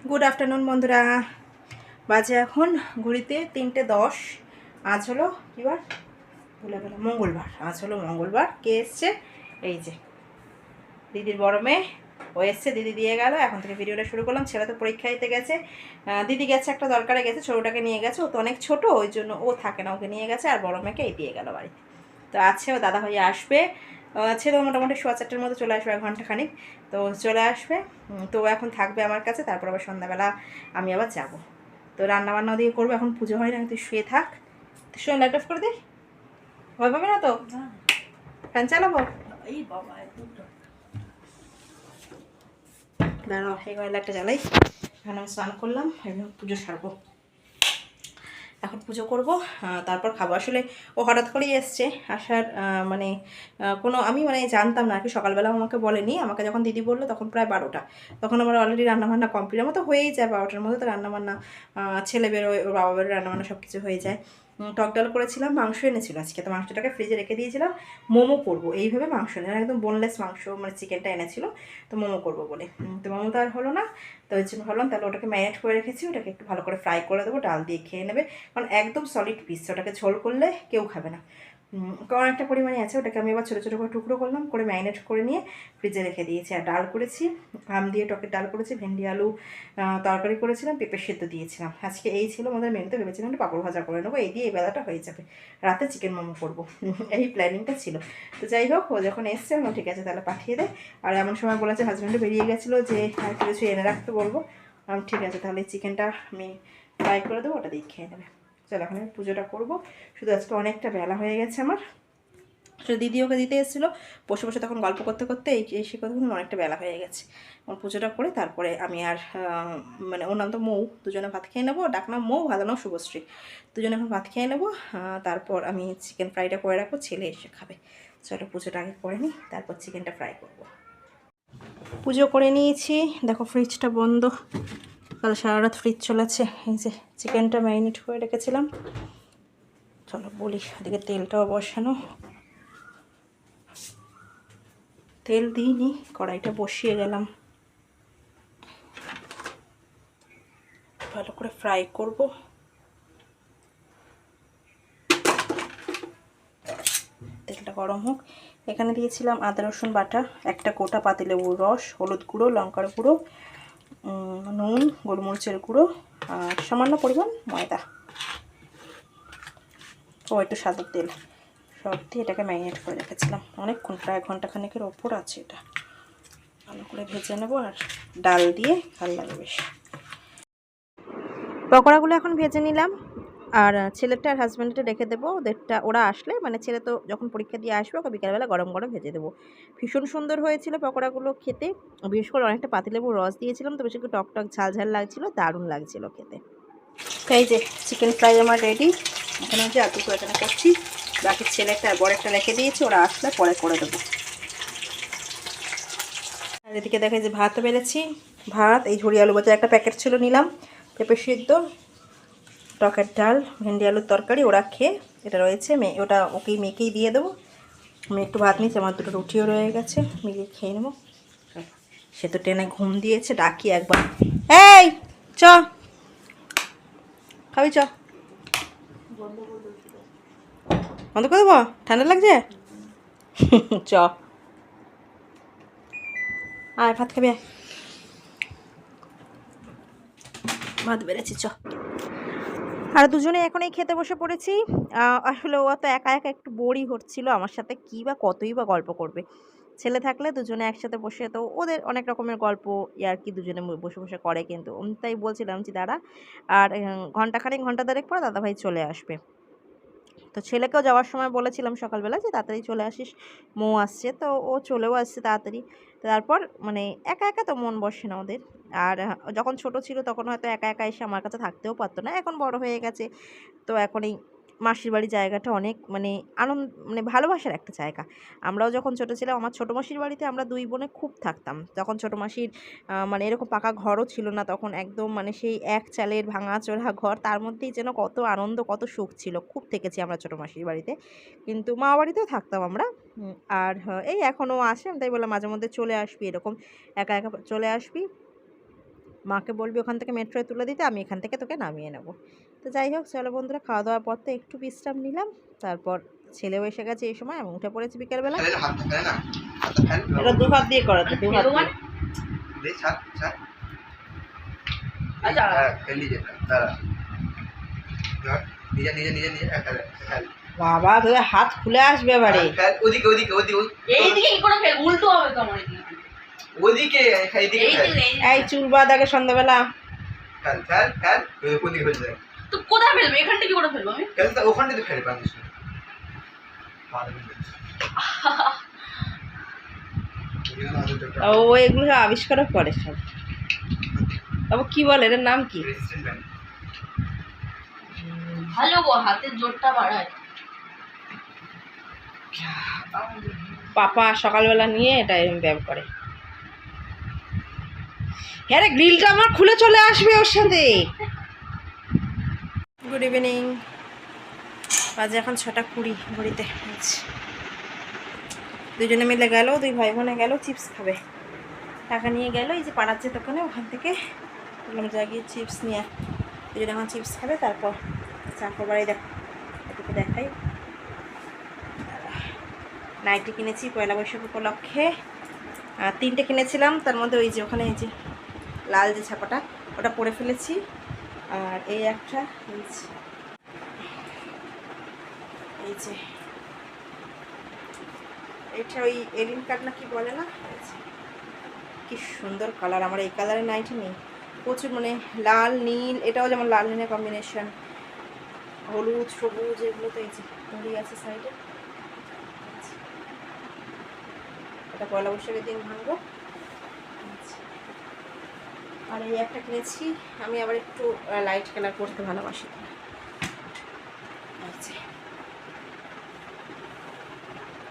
Good afternoon বন্ধুরা, বাজে এখন ঘড়িতে 3:10। আজ হলো কিবার বলে গেল মঙ্গলবার। আজ হলো মঙ্গলবার। কে এসছে? এই যে দিদির বড় মেয়ে, ও এসছে, দিদি দিয়ে গেল। এখন থেকে ভিডিওটা শুরু করলাম। ছেলে তো পরীক্ষা দিতে গেছে, দিদি গেছে একটা দরকারে গেছে, ছোটোটাকে নিয়ে গেছে। ও তো অনেক ছোট, ওই জন্য ও থাকে না, ওকে নিয়ে গেছে। আর বড় মেয়েকে এই দিয়ে গেল বাড়িতে। তো আছে, ও দাদা ভাই আসবে, ছেলে মোটামুটি 4:15টার মধ্যে চলে আসবে, 1 ঘন্টাখানিক তো চলে আসবে। তো ও এখন থাকবে আমার কাছে, তারপর আবার সন্ধ্যাবেলা আমি আবার যাব। তো রান্নাবান্না দিয়ে করবো, এখন পুজো হয় না, তুই শুয়ে থাক। তুই শুয়ে লাইট অফ করে দিই, ভয় পাবে না তো? ফ্যান চালাবো? এই বাবা, দাঁড়াও, এই লাইটটা জ্বালাই। এখন আমি স্নান করলাম, এখন পুজো সারবো, এখন পুজো করব, তারপর খাবো। আসলে ও হঠাৎ করেই এসছে, আসার মানে কোনো আমি মানে জানতাম না আর কি। সকালবেলাও আমাকে বলেনি, আমাকে যখন দিদি বললো তখন প্রায় 12টা। তখন আমার অলরেডি রান্নাবান্না কমপ্লিট, আমার তো হয়েই যায় 12টার মধ্যে তো রান্নাবান্না। ছেলে বেরোয়, ওর বাবা বেরোয়, রান্নাবান্না সব কিছু হয়ে যায়। টক ডাল করেছিলাম, মাংস এনেছিল আজকে, তো মাংসটাকে ফ্রিজে রেখে দিয়েছিলাম। মোমো করবো এইভাবে, মাংস এনে একদম বোনলেস মাংস, মানে চিকেনটা এনেছিল, তো মোমো করবো বলে। তো মোমো তো আর হলো না, তো ওই জন্য ভাবলাম তাহলে ওটাকে ম্যারিনেট করে রেখেছি, ওটাকে একটু ভালো করে ফ্রাই করে দেবো, ডাল দিয়ে খেয়ে নেবে। কারণ একদম সলিড পিস, ওটাকে ঝোল করলে কেউ খাবে না। কারণ একটা পরিমাণে আছে, ওটাকে আমি আবার ছোটো ছোটো করে টুকরো করলাম, করে ম্যারিনেট করে নিয়ে ফ্রিজে রেখে দিয়েছি। আর ডাল করেছি, আম দিয়ে টকের ডাল করেছি, ভেন্ডি আলু তরকারি করেছিলাম, পেঁপে সেদ্ধ দিয়েছিলাম। আজকে এই ছিল আমাদের মেনুতে। ভেবেছিলাম একটু পাঁপড় ভাজা করে নেবো, এই দিয়ে এই বেলাটা হয়ে যাবে। রাতে চিকেন মোমো করবো, এই প্ল্যানিংটা ছিল। তো যাই হোক, ও যখন এসছে আমি ঠিক আছে তাহলে পাঠিয়ে দেয়। আর এমন সময় বলেছে, হাজব্যান্ডও বেরিয়ে গেছিলো, যে আর কিছু এনে রাখতে বলবো। ঠিক আছে, তাহলে চিকেনটা আমি ফ্রাই করে দেবো, ওটা দিয়ে খেয়ে নেবে। চলো এখন আমি পুজোটা করবো। শুধু আজকে অনেকটা বেলা হয়ে গেছে আমার। আসলে দিদি ওকে দিতে এসেছিলো, বসে বসে তখন গল্প করতে করতে এই সে কথা অনেকটা বেলা হয়ে গেছে। আমার পুজোটা করে তারপরে আমি আর মানে ওর নাম তো মৌ, দুজনে ভাত খেয়ে নেবো। ডাকনাম মৌ, ভালো নাম শুভশ্রী। দুজনে এখন ভাত খেয়ে নেবো, তারপর আমি চিকেন ফ্রাইটা করে রাখবো, ছেলে এসে খাবে। চলো পুজোটা আগে করে নিই, তারপর চিকেনটা ফ্রাই করবো। পুজো করে নিয়েছি, দেখো ফ্রিজটা বন্ধ, কাল সারা রাত ফ্রিজ চলেছে। এই যে চিকেনটা ম্যারিনেট করে রেখেছিলাম। চলো বলি, ওদিকে তেলটাও বসানো, তেল দিইনি, কড়াইটা বসিয়ে গেলাম, ভালো করে ফ্রাই করব। তেলটা গরম হোক। এখানে দিয়েছিলাম আদা রসুন বাটা, একটা গোটা পাতিলেবুর রস, হলুদ গুঁড়ো, লঙ্কার গুঁড়ো, নুন, গোলমরিচের গুঁড়ো, আর সামান্য পরিমাণ ময়দা ও একটু সাদা তেল, সব দিয়ে এটাকে ম্যারিনেট করে রেখেছিলাম অনেকক্ষণ, প্রায় ঘন্টাখানেকের ওপর আছে। এটা ভালো করে ভেজে নেবো, আর ডাল দিয়ে ভালো লাগে বেশ। পকোড়াগুলো এখন ভেজে নিলাম, আর ছেলেটা আর হাজব্যান্ডটা রেখে দেবো, ওরা আসলে, মানে ছেলে তো যখন পরীক্ষা দিয়ে আসবে ওকে বিকালবেলা গরম গরম ভেজে দেবো। ভীষণ সুন্দর হয়েছিল পকোড়াগুলো খেতে, বিশেষ করে অনেকটা পাতিলেবুর রস দিয়েছিলাম তো, বেশি একটু টক টক ঝাল ঝাল লাগছিলো, দারুণ লাগছিলো খেতে। এই যে চিকেন ফ্রাই আমার রেডি, এখানে যে আলু কুয়াটানা করছি, বাকি ছেলেটা আর বড় একটা রেখে দিয়েছি, ওরা আসলে পরে করে দেবো। আর এদিকে দেখে যে ভাত বেড়েছি, ভাত, এই ঝুড়ি আলু ভাজা একটা প্যাকেট ছিল নিলাম, পেঁপে সিদ্ধ, টকের ডাল, ভেন্ডি আলুর তরকারি, ওরা খেয়ে এটা রয়েছে, ওটা ওকেই মেয়েকেই দিয়ে দেবো। আমি একটু ভাত নিয়েছি, আমার দুটো রুটিও রয়ে গেছে, মিলিয়ে খেয়ে নেবো। সে তো টেনে ঘুম দিয়েছে, ডাকি একবার, এই চ খাবি, চ বন্ধ করে দেবো, ঠান্ডা লাগছে চ আয় ভাত খাবি, ভাত বেড়েছি চ। আর দুজনে এখনই খেতে বসে পড়েছি। আসলে ও তো একা একা একটু বোরই হচ্ছিলো, আমার সাথে কী বা কতই বা গল্প করবে। ছেলে থাকলে দুজনে একসাথে বসে তো ওদের অনেক রকমের গল্প আর কি দুজনে বসে বসে করে, কিন্তু তাই বলছিলাম যে দাঁড়া, আর ঘন্টাখানেক ঘন্টা দেড়েক পর দাদাভাই চলে আসবে। তো ছেলেকেও যাওয়ার সময় বলেছিলাম সকালবেলা যে তাড়াতাড়ি চলে আসিস, মৌ আসছে, তো ও চলেও আসছে তাড়াতাড়ি। তারপর মানে একা একা তো মন বসে না ওদের। আর যখন ছোট ছিল তখন হয়তো একা একা এসে আমার কাছে থাকতেও পারতো না, এখন বড় হয়ে গেছে, তো এখন এই মাসির বাড়ির জায়গাটা অনেক মানে মানে ভালোবাসার একটা জায়গা। আমরাও যখন ছোটো ছিলাম, আমার ছোটো মাসির বাড়িতে আমরা দুই বোনে খুব থাকতাম, তখন ছোটো মাসির মানে এরকম পাকা ঘরও ছিল না তখন, একদম মানে সেই এক চালের ভাঙাচোরা ঘর, তার মধ্যেই যেন কত আনন্দ কত সুখ ছিল। খুব থেকেছি আমরা ছোটো মাসির বাড়িতে, কিন্তু মা বাড়িতেও থাকতাম আমরা। আর এই এখনও আসে, তাই বললাম মাঝে মধ্যে চলে আসবি, এরকম একা একা চলে আসবি, মাকে বলবি ওখান থেকে মেট্রোয় তুলে দিতে, আমি এখান থেকে তোকে নামিয়ে নেব। তো যাই হোক, চলো বন্ধুরা, খাওয়া দাওয়ার পর তো একটু বিশ্রাম নিলাম। তারপর ছেলেও এসে গেছে এই সময়, আমি উঠে পড়েছি বিকেলবেলা। এটা দু হাত দিয়ে করাতে, দু হাত বাবা, তোদের হাত খুলে আসবে এবারে। ওদিকে ওদিকে ওদিকে এইদিকে কি করে ফেল, উল্টো হবে তো আমার এদিকে। ওদিকে এইদিকে এই চুল বাঁধ আগে সন্ধ্যাবেলা। ফেল ফেল ফেল, ওদিকে ফেল যায় তো কোথায় ফেলবে? এখান থেকে কি করে ফেলবো আমি? ফেল তো ওখান থেকে ফেল পারিস না। ও এগুলো আবিষ্কারও করে সব। বাবু কি বলে, এটার নাম কি? ভালো গো, হাতের জোরটা বাড়ায়। পাপা সকালবেলা নিয়ে এটা এরকম ব্যবহার করে। হ্যাঁ রে, গ্রিলটা আমার খুলে চলে আসবে ওর সাথে। গুড ইভিনিং, বাজে এখন 6:20 ঘড়িতে। দুজনে মিলে গেল, দুই ভাই বোনে গেল চিপস খাবে। টাকা নিয়ে গেল এই যে পাড়ার যে দোকানে, ওখান থেকে বললাম যা গিয়ে চিপস নিয়ে। দুজনে এখন চিপস খাবে, তারপর চাকর বাড়ি এদিকে দেখাই। নাইটি কিনেছি পয়লা বৈশাখ উপলক্ষে, 3টে কিনেছিলাম। তার মধ্যে ওই যে ওখানে এই যে লাল যে ছাপাটা, ওটা পরে ফেলেছি। আর এই একটা এই যে এটা ওই এলিন কাট না কি বলে না, কি সুন্দর কালার। আমার এই কালারের নাইটি নেই, প্রচুর মানে লাল নীল, এটাও যেমন লাল নীলের কম্বিনেশন, হলুদ সবুজ, এগুলো তো এই যে দড়ি আছে সাইডে। এটা পয়লা বৈশাখের দিন ভাঙবো। আর এই একটা কিনেছি, আমি আবার একটু লাইট কালার করতে ভালোবাসি।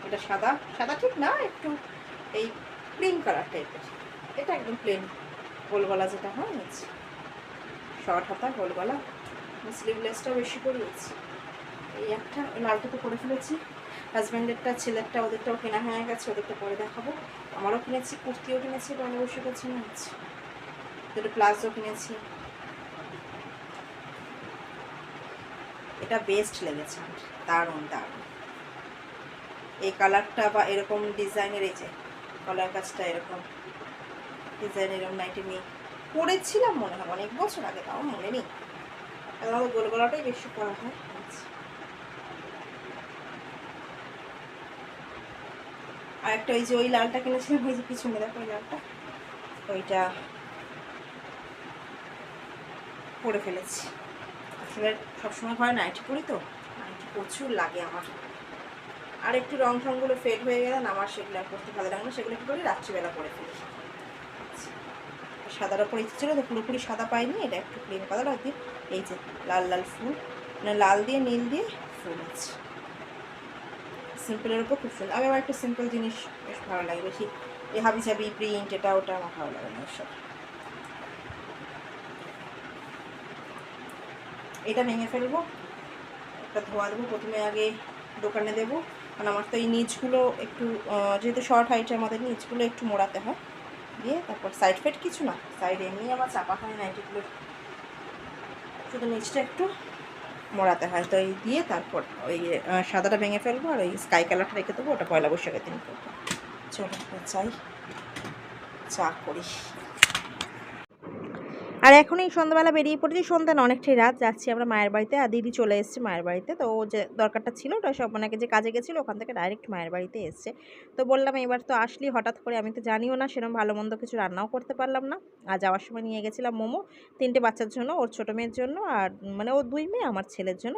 এটা সাদা সাদা ঠিক না, একটু এই প্লেন কালার টাইপের। এটা একদম প্লেন গোল গলা যেটা হয়, শর্ট হাতা গোল গলা, স্লিভলেসটাও বেশি করিয়েছি। এই একটা লালটা তো করে ফেলেছি, হাজব্যান্ডেরটা ছেলেরটা ওদেরটাও কেনা হয়ে গেছে, ওদেরটা পরে দেখাবো। আমারও কিনেছি, কুর্তিও কিনেছি, পরে বসে গেছি না হচ্ছে, দুটো প্লাজো কিনেছি। এটা বেস্ট লেগেছে আমার, দারুণ দারুণ। এই কালারটা বা এরকম ডিজাইনের, এই যে কলার কাজটা এরকম ডিজাইনের এরকম নাইটি আমি পরেছিলাম মনে হয় অনেক বছর আগে, তাও মনে নেই। আমাদের গোল গলাটাই বেশি পরা হয়। আর একটা ওই যে ওই লালটা কিনেছিলাম, ওই যে পিছনে দেখো ওই লালটা, ওইটা পরে ফেলেছি। আসলে সবসময় হয় নাইটি পরি তো, নাইটি প্রচুর লাগে আমার। আর একটু রং ঠংগুলো ফেড হয়ে গেলে আমার সেগুলো আর করতে ভালো লাগে না, সেগুলো কী করি রাত্রিবেলা করে ফেলি। সাদাটা পরে ইচ্ছে ছিল তো, পুরোপুরি সাদা পাইনি, এটা একটু প্লেন কালার। আর দিয়ে এই যে লাল লাল ফুল, মানে লাল দিয়ে নীল দিয়ে ফুল আছে, সিম্পলের উপর খুব সুন্দর। আমি আমার একটু সিম্পল জিনিস বেশ ভালো লাগে, বেশি এই হাবি জাবি প্রিন্ট এটা ওটা আমার ভালো লাগে না ওসব। এটা ভেঙে ফেলবো, একটা ধোয়া দেবো প্রথমে, আগে দোকানে দেবো, কারণ আমার তো এই নিচগুলো একটু যেহেতু শর্ট হাইটের আমাদের নিচগুলো একটু মোড়াতে হয়, দিয়ে তারপর সাইড ফেট কিছু না, সাইডে এমনি আমার চাপা হয় নাইটিগুলো, শুধু নিচটা একটু মোড়াতে হয়। তো এই দিয়ে তারপর ওই সাদাটা ভেঙে ফেলবো, আর ওই স্কাই কালারটা রেখে দেবো, ওটা পয়লা বৈশাখের দিন করবো। চলো চাই চা করি। আর এখন এই সন্ধ্যাবেলা বেরিয়ে পড়েছি, সন্ধ্যা না অনেকটাই রাত, যাচ্ছি আমরা মায়ের বাড়িতে। আর দিদি চলে এসেছে মায়ের বাড়িতে, তো ও যে দরকারটা ছিল ওটা সব ওনাকে যে কাজে গেছিলো ওখান থেকে ডাইরেক্ট মায়ের বাড়িতে এসছে। তো বললাম এবার তো আসলি হঠাৎ করে, আমি তো জানিও না সেরকম ভালো মন্দ কিছু রান্নাও করতে পারলাম না। আর যাওয়ার সময় নিয়ে গেছিলাম মোমো, 3টে বাচ্চার জন্য, ওর ছোটো মেয়ের জন্য, আর মানে ওর 2 মেয়ে, আমার ছেলের জন্য।